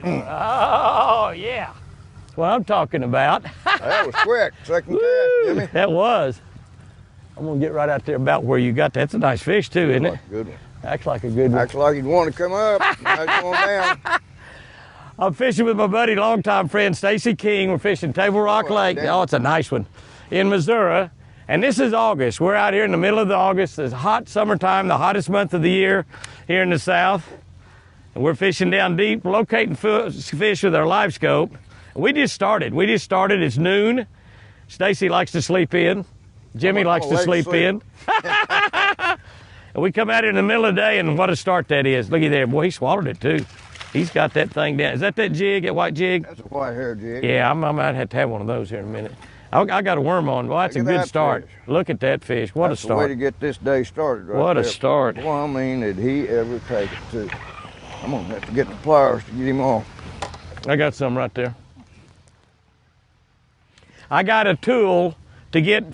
Oh, yeah. That's what I'm talking about. That was quick. Second cast, Jimmy. That was. I'm going to get right out there about where you got that. That's a nice fish, too, isn't it? Good one. Acts like a good one. Acts like he'd want to come up. Now he's going down. I'm fishing with my buddy, longtime friend, Stacey King. We're fishing Table Rock Lake. Oh, it's a nice one. In Missouri. And this is August. We're out here in the middle of August. It's hot summertime, the hottest month of the year here in the South. And we're fishing down deep, locating fish with our live scope. We just started. It's noon. Stacey likes to sleep in. Jimmy likes to sleep in. And we come out here in the middle of the day, and what a start that is. Looky there. Boy, he swallowed it, too. He's got that thing down. Is that jig, that white jig? That's a white hair jig. Yeah, I might have to have one of those here in a minute. I got a worm on. Well, that's a good start. Fish. Look at that fish. What a start. That's the way to get this day started right What a there. start. Well, I mean, did he ever take it, too? I'm going to have to get the pliers to get him off. I got some right there. I got a tool to get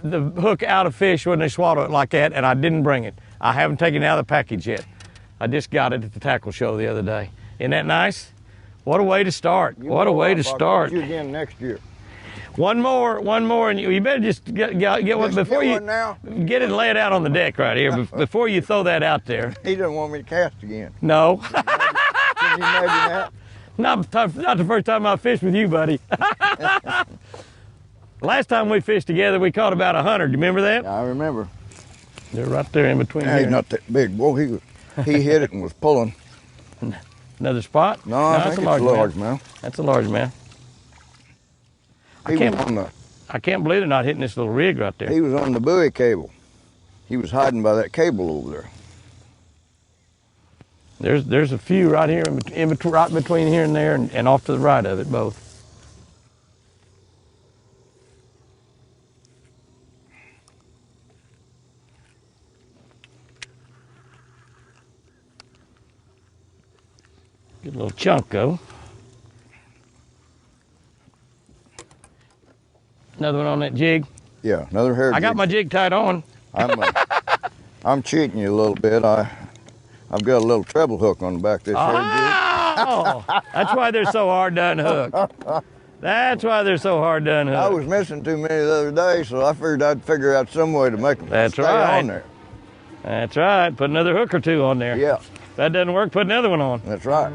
the hook out of fish when they swallow it like that, and I didn't bring it. I haven't taken it out of the package yet. I just got it at the tackle show the other day. Isn't that nice? What a way to start. What a way to start. I'll catch you again next year. One more, and you better just get one before you get it and lay it out on the deck right here before you throw that out there. He doesn't want me to cast again. No. Can you imagine that? Not the first time I fished with you, buddy. Last time we fished together, we caught about 100. You remember that? I remember. They're right there in between He's not that big. Boy, he hit it and was pulling. Another spot? No, I think it's a large man. That's a large man. I can't believe they're not hitting this little rig right there. He was on the buoy cable. He was hiding by that cable over there. There's a few right here, right between here and there, and off to the right of it, both. Good little chunk, though. Another one on that jig? Yeah, another hair jig. I got my jig tied on. I'm cheating you a little bit. I've got a little treble hook on the back of this hair jig. Oh, that's why they're so hard to unhook. That's why they're so hard to unhook. I was missing too many the other day, so I figured I'd figure out some way to make them stay on there. That's right. Put another hook or two on there. Yeah. If that doesn't work, put another one on. That's right.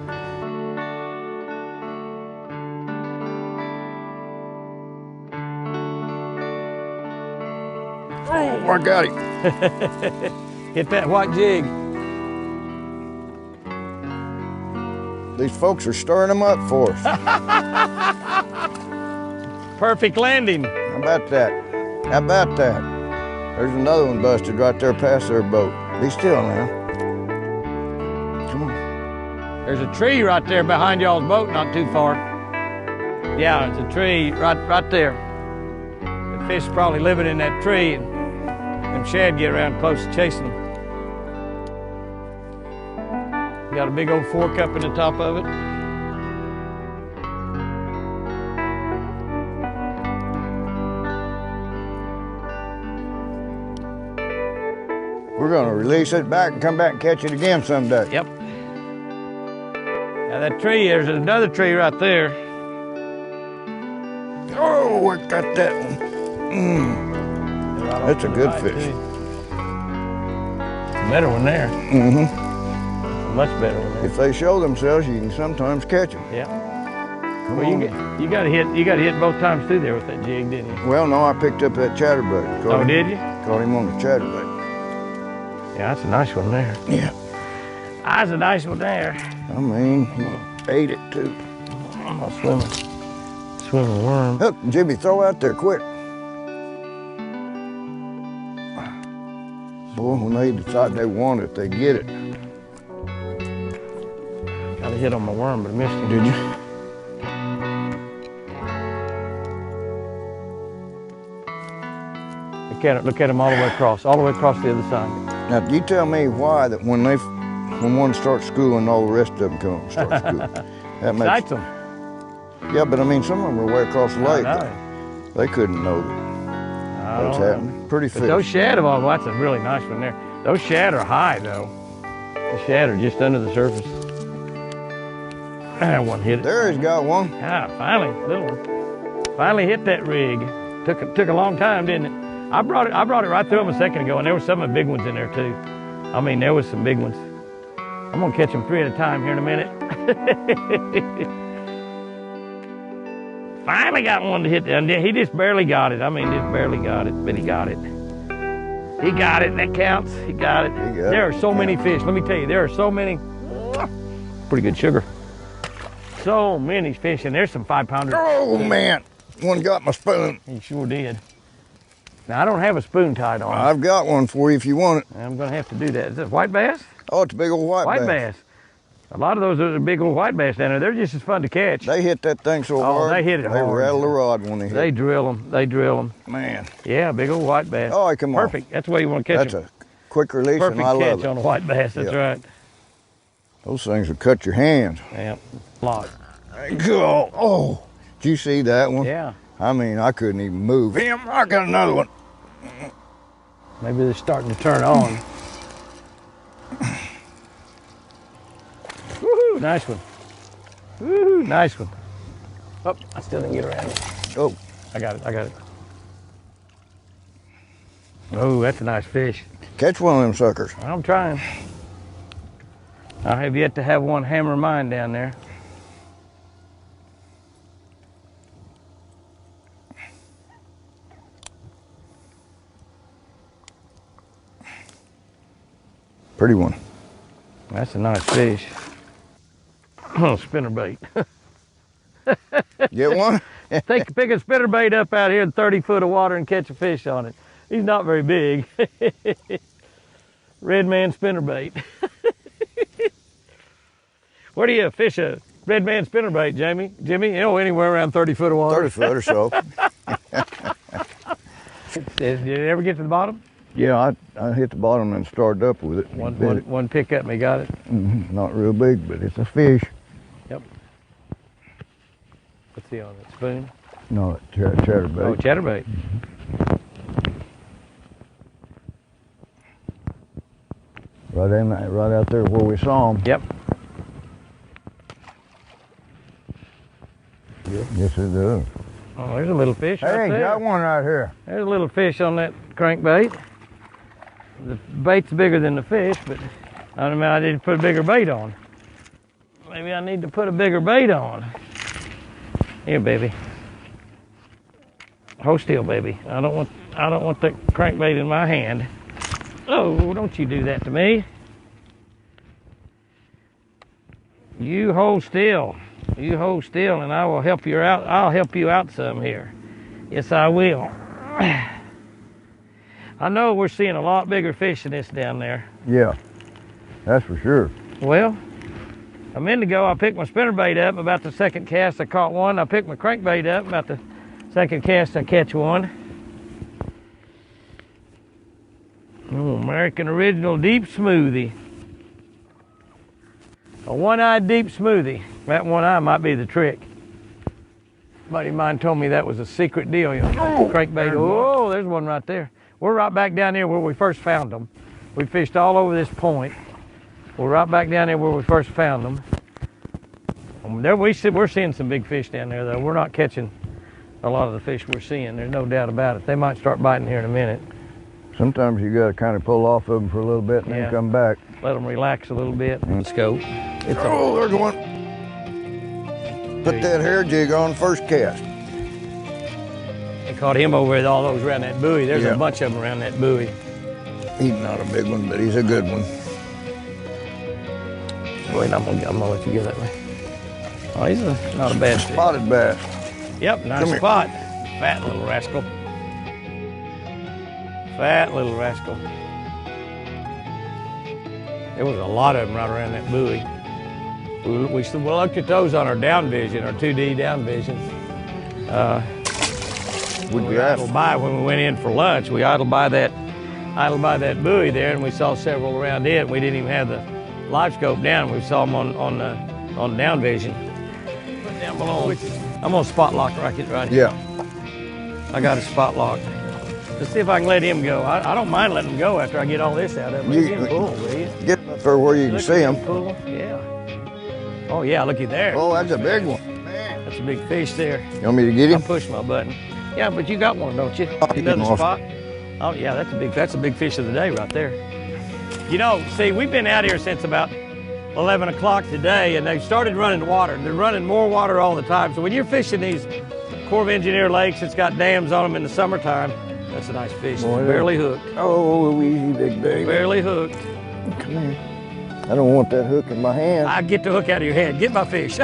Oh, I got him. Hit that white jig. These folks are stirring them up for us. Perfect landing. How about that? How about that? There's another one busted right there past their boat. Be still now. Come on. There's a tree right there behind y'all's boat, not too far. Yeah, it's a tree right there. The fish is probably living in that tree, and them shad get around close to chasing them. Got a big old fork up in the top of it. We're gonna release it back and come back and catch it again someday. Yep. Now that tree, there's another tree right there. Oh, I got that one. That's a good fish. Better one there. Mm-hmm. Much better one there. If they show themselves, you can sometimes catch them. Yeah. Well, you got to hit both times through there with that jig, didn't you? Well, no, I picked up that chatterbait. Oh, did you? Caught him on the chatterbait. Yeah, that's a nice one there. Yeah. That's a nice one there. I mean, he ate it too. I'm a swimming worm. Look, Jimmy, throw out there quick. Boy, when they decide they want it, they get it. Got a hit on my worm, but I missed him. Did you? Look at him all the way across the other side. Now, you tell me why that when one starts schooling, all the rest of them come up and start schooling. That makes Excites them. Yeah, but I mean, some of them are way across the lake. I know. They couldn't know that was happening. Pretty fish. But those shad, well, that's a really nice one there. Those shad are high, though. The shad are just under the surface. That one hit it. There he's got one. Ah, finally, little one. Finally hit that rig. Took a long time, didn't it? I brought it right through him a second ago, and there were some of the big ones in there too. I mean, there was some big ones. I'm gonna catch them 3 at a time here in a minute. Finally got one to hit. And he just barely got it. I mean, just barely got it, but he got it. He got it. That counts. He got it. There are so many fish. Let me tell you, there are so many. Pretty good sugar. So many fish, and there's some 5-pounders. Oh man, one got my spoon. He sure did. Now I don't have a spoon tied on. I've got one for you if you want it. I'm gonna have to do that. Is that white bass? Oh, it's a big old white bass. A lot of those are big old white bass down there. They're just as fun to catch. They hit that thing so hard. They hit it hard. They rattle the rod when they hit. They drill them. They drill them. Man. Yeah, big old white bass. Oh, come on. Perfect. That's the way you want to catch them. That's a quick release, Perfect and I love catch it. on a white bass. That's right. Those things will cut your hands. Yeah, a lot. Go. Oh, did you see that one? Yeah. I mean, I couldn't even move. Him, I got another one. Maybe they're starting to turn on. Woohoo! Nice one. Woohoo! Nice one. Oh, I still didn't get around it. Oh, I got it. I got it. Oh, that's a nice fish. catch one of them suckers. I'm trying. I have yet to have one hammer mine down there. Pretty one. That's a nice fish. Oh, spinnerbait. Get one? Pick a spinnerbait up out here in 30 foot of water and catch a fish on it. He's not very big. Red man spinnerbait. Where do you fish a red man spinnerbait, Jamie? Jimmy, you know, anywhere around 30 foot of water. 30 foot or so. Did it ever get to the bottom? Yeah, I hit the bottom and started up with it. One pick up and he got it? Not real big, but it's a fish. Yep. What's he on, that spoon? No, chatterbait. Oh, chatterbait. Right out there where we saw him. Yep. Yes, it does. Oh, there's a little fish right Hey, there. got one right here. There's a little fish on that crankbait. The bait's bigger than the fish, but I mean, I need to put a bigger bait on. Maybe I need to put a bigger bait on. Here, baby. Hold still, baby. I don't want that crankbait in my hand. Oh, don't you do that to me. You hold still. You hold still, and I will help you out. I'll help you out some here. Yes, I will. I know we're seeing a lot bigger fish than this down there. Yeah, that's for sure. Well, a minute ago I picked my spinnerbait up. About the second cast I caught one. I picked my crankbait up. About the second cast I catch one. Oh, American Original Deep Smoothie. A one-eyed deep smoothie. That one eye might be the trick. A buddy of mine told me that was a secret deal. You know, crankbait. Oh, there's one right there. We're right back down here where we first found them. We fished all over this point. We're right back down there where we first found them. We're seeing some big fish down there, though. We're not catching a lot of the fish we're seeing. There's no doubt about it. They might start biting here in a minute. Sometimes you got to kind of pull off of them for a little bit and then come back. Let them relax a little bit. Let's go. Oh, there's one. Put that hair jig on first cast. They caught him over with all those around that buoy. There's a bunch of them around that buoy. He's not a big one, but he's a good one. Wait, I'm gonna let you go that way. Oh, he's not a bad fish. Spotted bass. Yep, nice spot. Fat little rascal. Fat little rascal. There was a lot of them right around that buoy. We looked at those on our down vision, our 2D down vision. We idled by when we went in for lunch. We idled by that buoy there, and we saw several around it. We didn't even have the live scope down. We saw them on down vision. Put down below. I'm gonna spot lock right here. Yeah. I got a spot lock. Let's see if I can let him go. I don't mind letting him go after I get all this out of him. Let him pull, will you? Get up there where you can see him. Pull. Yeah. Oh yeah, looky there. Oh, that's a big one. That's a big fish there. You want me to get I him? push my button. Yeah, but you got one, don't you? Another spot. Oh yeah, that's a big fish of the day right there. You know, see, we've been out here since about 11 o'clock today, and they've started running water. They're running more water all the time. So when you're fishing these Corps of Engineer lakes, it's got dams on them in the summertime. That's a nice fish. Boy, Barely hooked. Oh, easy, big baby. Barely hooked. Come here. I don't want that hook in my hand. I get the hook out of your head. Get my fish.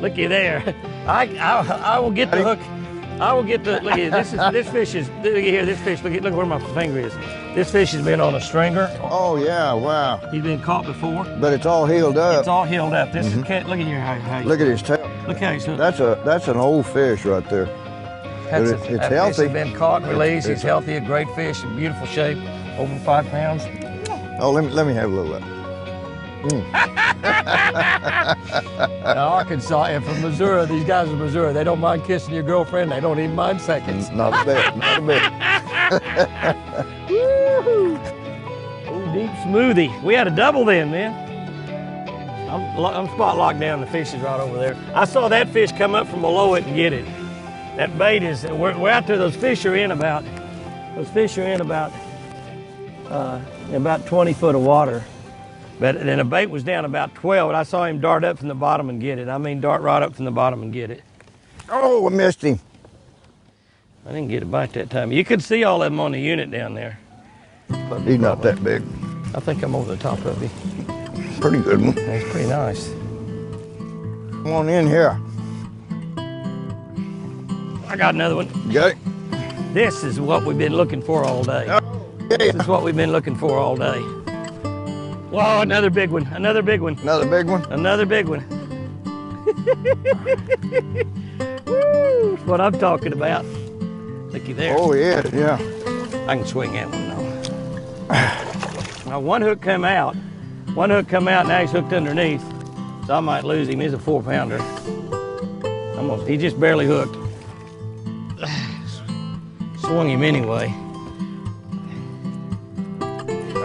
Looky there. I will get the hook. I will get the. Look at this fish is. Look here. This fish. Look where my finger is. This fish has been on a stringer. Oh yeah, wow. He's been caught before. But it's all healed up. It's all healed up. This is look at here how Look at his tail. Look how he's hooked. That's an old fish right there. It's healthy. Fish has been caught and released. He's healthy, a great fish, in beautiful shape, over 5 pounds. Oh, let me have a little of that. Now, Arkansas and from Missouri, these guys in Missouri, they don't mind kissing your girlfriend. They don't even mind seconds. Not a bit, not a bit. Woo-hoo. Ooh, deep smoothie. We had a double then, man. I'm spot locked down. The fish is right over there. I saw that fish come up from below it and get it. That bait is, we're out there, those fish are in about 20 foot of water. But then the bait was down about 12, and I saw him dart up from the bottom and get it. I mean, dart right up from the bottom and get it. Oh, I missed him. I didn't get a bite that time. You could see all of them on the unit down there. He's not that big. I think I'm over the top of him. Pretty good one. That's pretty nice. Come on in here. I got another one. Got it? This is what we've been looking for all day. Oh, yeah. This is what we've been looking for all day. Whoa, another big one, another big one. Another big one? Another big one. Woo, that's what I'm talking about. Looky there. Oh, yeah, yeah. I can swing that one though. Now one hook come out. One hook come out, now he's hooked underneath. So I might lose him. He's a 4-pounder. He just barely hooked. Swung him anyway.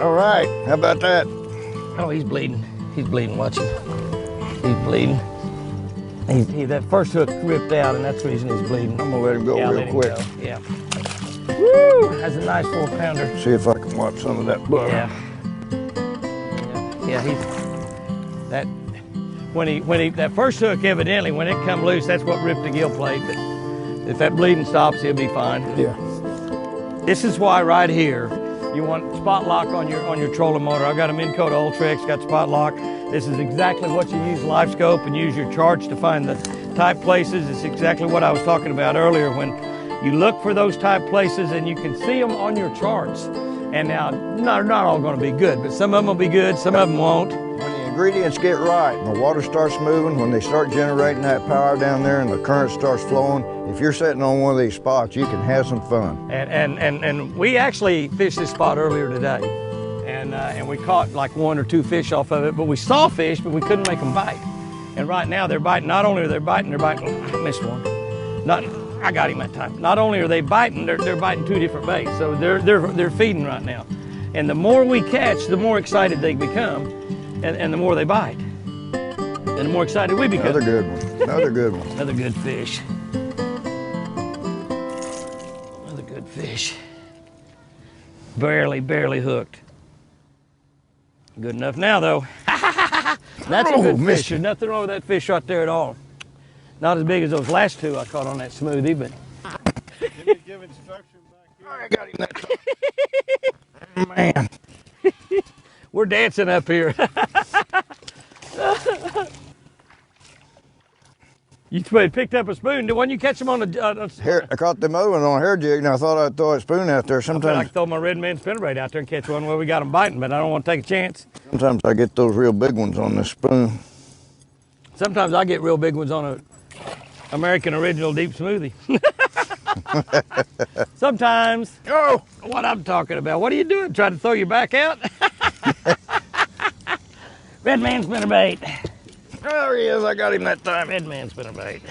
All right, how about that? Oh, he's bleeding. He's bleeding, watch him. He's bleeding. That first hook ripped out, and that's the reason he's bleeding. I'm gonna let him go real quick. Go. Yeah. Woo! That's a nice 4-pounder. See if I can watch some of that blood. Yeah. Yeah, that first hook, evidently, when it come loose, that's what ripped the gill plate. But if that bleeding stops, he'll be fine. Yeah. This is why right here, you want spot lock on your trolling motor. I've got a Minn Kota Ultrex, got spot lock. This is exactly what you use live scope and use your charts to find the type places. It's exactly what I was talking about earlier when you look for those type places and you can see them on your charts. And now, not all going to be good, but some of them will be good, some of them won't. When the ingredients get right and the water starts moving, when they start generating that power down there and the current starts flowing, if you're sitting on one of these spots, you can have some fun. And we actually fished this spot earlier today. And we caught like 1 or 2 fish off of it, but we saw fish, but we couldn't make them bite. And right now they're biting. Not only are they biting, I missed one. I got him that time. Not only are they biting, they're biting 2 different baits. So they're feeding right now. And the more we catch, the more excited they become, and the more they bite. And the more excited we become. Another good one. Another good one. Another good fish. Another good fish. Barely hooked. Good enough now, though. That's a good fish. There's nothing wrong with that fish right there at all. Not as big as those last 2 I caught on that smoothie, but. Give instruction back here. I got him that time. Man. We're dancing up here. You picked up a spoon. Why didn't you catch them on the... Here, I caught them other ones on a hair jig, and I thought I'd throw a spoon out there. Sometimes I could throw my red man spinnerbait out there and catch one where we got them biting, but I don't want to take a chance. Sometimes I get those real big ones on this spoon. Sometimes I get real big ones on a American Original Deep Smoothie. Sometimes. Oh! What I'm talking about. What are you doing? Trying to throw your back out? Red man spinnerbait. There he is. I got him that time. Red man spinnerbait.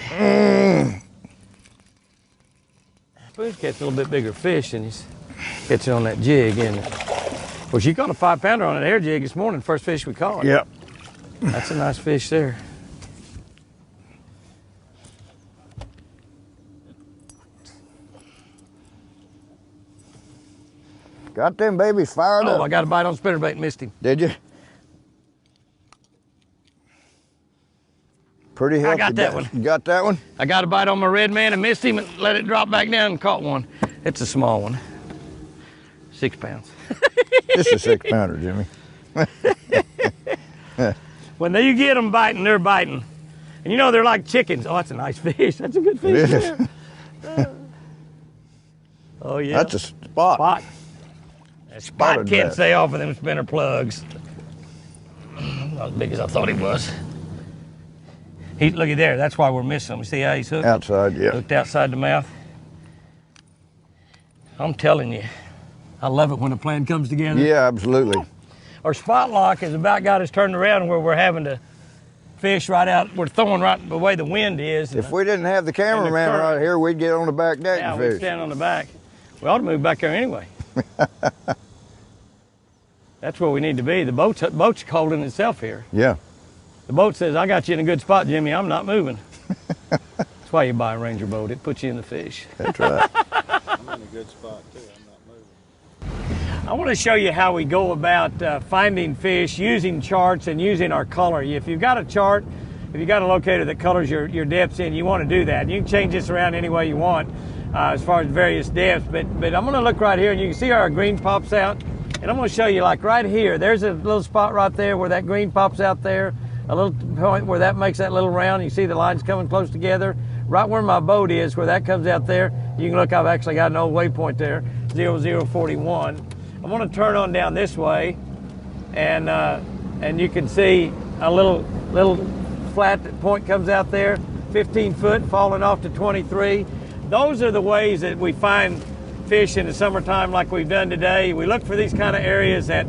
Spoon's catching a little bit bigger fish than he's catching on that jig, isn't it? Well, she caught a 5-pounder on an air jig this morning, first fish we caught. Yep. That's a nice fish there. Got them babies fired up. Oh, I got a bite on spinnerbait and missed him. Did you? Pretty healthy. I got that one. You got that one? I got a bite on my red man and missed him and let it drop back down and caught one. It's a small one. 6 pounds. Just a 6-pounder, Jimmy. When you get them biting, they're biting. And you know, they're like chickens. Oh, that's a nice fish. That's a good fish. It is. Oh, yeah. That's a spot. Spot. That spot can't stay off of them spinner plugs. Not as big as I thought he was. Look at there. That's why we're missing him. You see how he's hooked? Outside, yeah. Hooked outside the mouth. I'm telling you, I love it when a plan comes together. Yeah, absolutely. Our spot lock has about got us turned around where we're having to fish right out. We're throwing right the way the wind is. If we didn't have the cameraman right here, we'd get on the back deck and we'd fish. stand on the back. We ought to move back there anyway. That's where we need to be. The boat's holding itself here. Yeah. The boat says, I got you in a good spot, Jimmy. I'm not moving. That's why you buy a Ranger boat. It puts you in the fish. That's right. I'm in a good spot, too. I'm not moving. I want to show you how we go about finding fish using charts and using our color. If you've got a chart, if you've got a locator that colors your depths in, you want to do that. You can change this around any way you want as far as various depths. But I'm going to look right here, and you can see how our green pops out. And I'm going to show you, like right here, there's a little spot right there where that green pops out there. A little point where that makes that little round. You see the lines coming close together. Right where my boat is, where that comes out there, you can look, I've actually got an old waypoint there, 0041. I'm gonna turn on down this way, and you can see a little flat point comes out there, 15 foot, falling off to 23. Those are the ways that we find fish in the summertime like we've done today. We look for these kind of areas that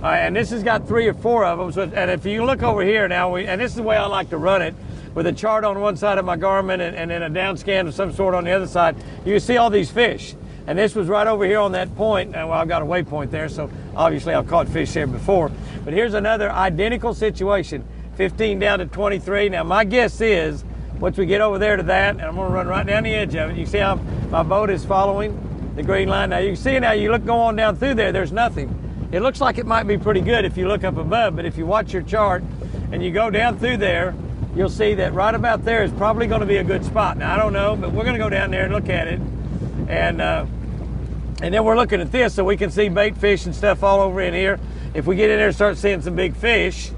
and this has got 3 or 4 of them. So, and if you look over here now, and this is the way I like to run it, with a chart on one side of my Garmin and then a down scan of some sort on the other side, you can see all these fish. And this was right over here on that point. Well, I've got a waypoint there, so obviously I've caught fish there before. But here's another identical situation, 15 down to 23. Now my guess is, once we get over there to that, and I'm gonna run right down the edge of it, you see how my boat is following the green line. Now you can see now, you go on down through there, there's nothing. It looks like it might be pretty good if you look up above, but if you watch your chart and you go down through there, you'll see that right about there is probably going to be a good spot. Now, I don't know, but we're going to go down there and look at it. And then we're looking at this so we can see bait fish and stuff all over in here. If we get in there and start seeing some big fish,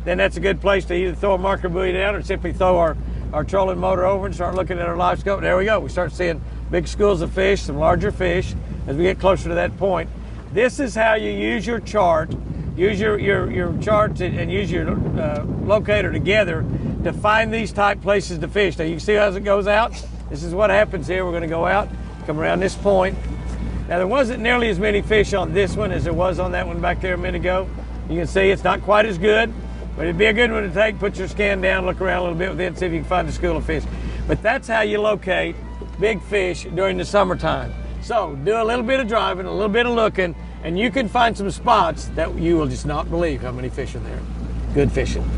then that's a good place to either throw a marker buoy down or simply throw our trolling motor over and start looking at our live scope. There we go. We start seeing big schools of fish, some larger fish as we get closer to that point. This is how you use your chart, use your chart and use your locator together to find these type places to fish. Now you can see as it goes out, this is what happens here. We're going to go out, come around this point. Now there wasn't nearly as many fish on this one as there was on that one back there a minute ago. You can see it's not quite as good, but it'd be a good one to take, put your scan down, look around a little bit with it, see if you can find a school of fish. But that's how you locate big fish during the summertime. So do a little bit of driving, a little bit of looking, and you can find some spots that you will just not believe how many fish are there. Good fishing.